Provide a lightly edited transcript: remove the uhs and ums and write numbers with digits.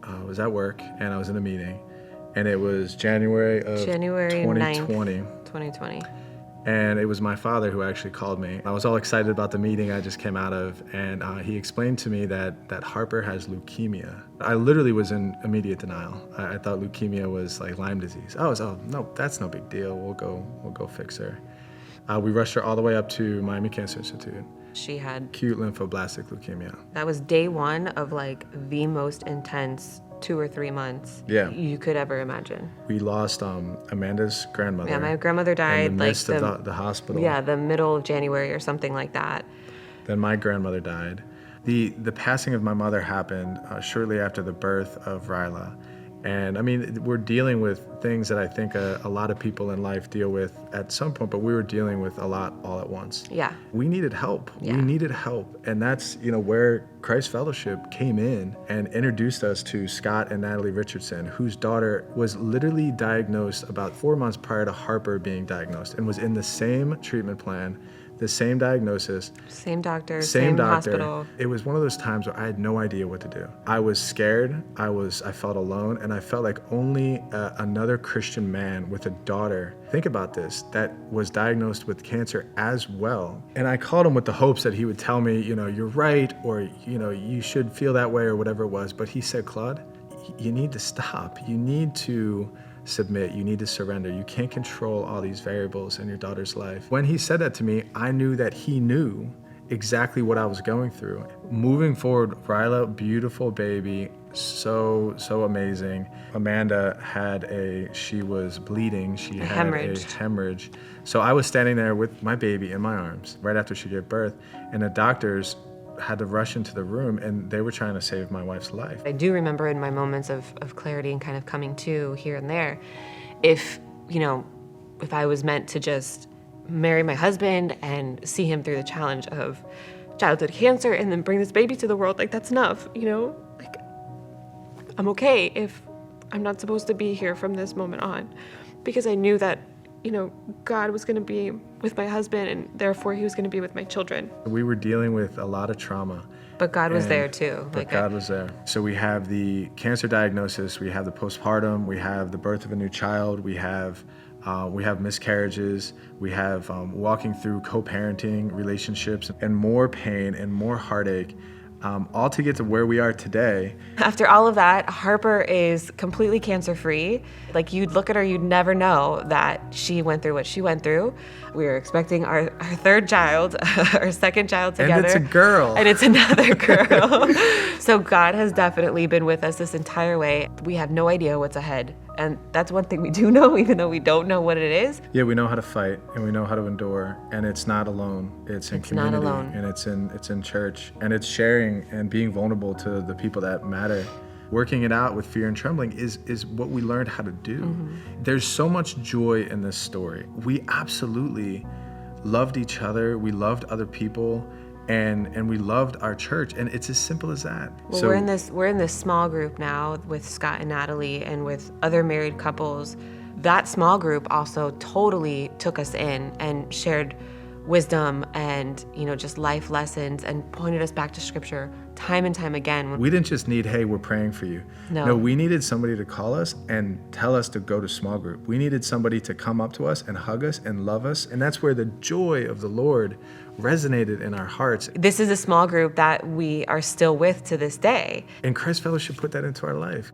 I was at work and I was in a meeting, and it was January of January 2020. 9th, 2020. And it was my father who actually called me. I was all excited about the meeting I just came out of, and he explained to me that Harper has leukemia. I literally was in immediate denial. I thought leukemia was like Lyme disease. No, that's no big deal. We'll go fix her. We rushed her all the way up to Miami Cancer Institute. She had Acute lymphoblastic leukemia. That was day one of like the most intense 2 or 3 months you could ever imagine. We lost Amanda's grandmother. Yeah, my grandmother died in the midst of the hospital. Yeah, the middle of January or something like that. Then my grandmother died. The passing of my mother happened shortly after the birth of Ryla. And I mean, we're dealing with things that I think a lot of people in life deal with at some point, but we were dealing with a lot all at once. Yeah. We needed help. Yeah. We needed help. And that's, where Christ Fellowship came in and introduced us to Scott and Natalie Richardson, whose daughter was literally diagnosed about 4 months prior to Harper being diagnosed and was in the same treatment plan, the same diagnosis. Same doctor, same hospital. It was one of those times where I had no idea what to do. I was scared, I felt alone, and I felt like only another Christian man with a daughter, think about this, that was diagnosed with cancer as well. And I called him with the hopes that he would tell me, you're right, or, you should feel that way or whatever it was. But he said, Claude, you need to stop. You need to submit. You need to surrender. You can't control all these variables in your daughter's life. When he said that to me, I knew that he knew exactly what I was going through. Moving forward, Ryla, beautiful baby, so amazing. Amanda she was bleeding. She had a hemorrhage. So I was standing there with my baby in my arms right after she gave birth, and the doctors had to rush into the room, and they were trying to save my wife's life. I do remember in my moments of clarity and kind of coming to here and there, if I was meant to just marry my husband and see him through the challenge of childhood cancer and then bring this baby to the world, like that's enough, like I'm okay if I'm not supposed to be here from this moment on, because I knew that God was going to be with my husband, and therefore he was going to be with my children. We were dealing with a lot of trauma. But God was there too. But God was there. So we have the cancer diagnosis, we have the postpartum, we have the birth of a new child, we have miscarriages, we have walking through co-parenting relationships, and more pain and more heartache. All to get to where we are today. After all of that, Harper is completely cancer-free. Like, you'd look at her, you'd never know that she went through what she went through. We were expecting our third child, our second child together. And it's a girl. And it's another girl. So God has definitely been with us this entire way. We have no idea what's ahead. And that's one thing we do know, even though we don't know what it is. Yeah, we know how to fight and we know how to endure, and it's not alone. It's in community, not alone. And it's in church, and it's sharing and being vulnerable to the people that matter. Working it out with fear and trembling is what we learned how to do. Mm-hmm. There's so much joy in this story. We absolutely loved each other. We loved other people. And we loved our church, and it's as simple as that. Well, so we're in this small group now with Scott and Natalie and with other married couples. That small group also totally took us in and shared wisdom and just life lessons and pointed us back to scripture time and time again. We didn't just need, hey, we're praying for you. No, we needed somebody to call us and tell us to go to small group. We needed somebody to come up to us and hug us and love us, and that's where the joy of the Lord resonated in our hearts. This is a small group that we are still with to this day. And Christ Fellowship put that into our life.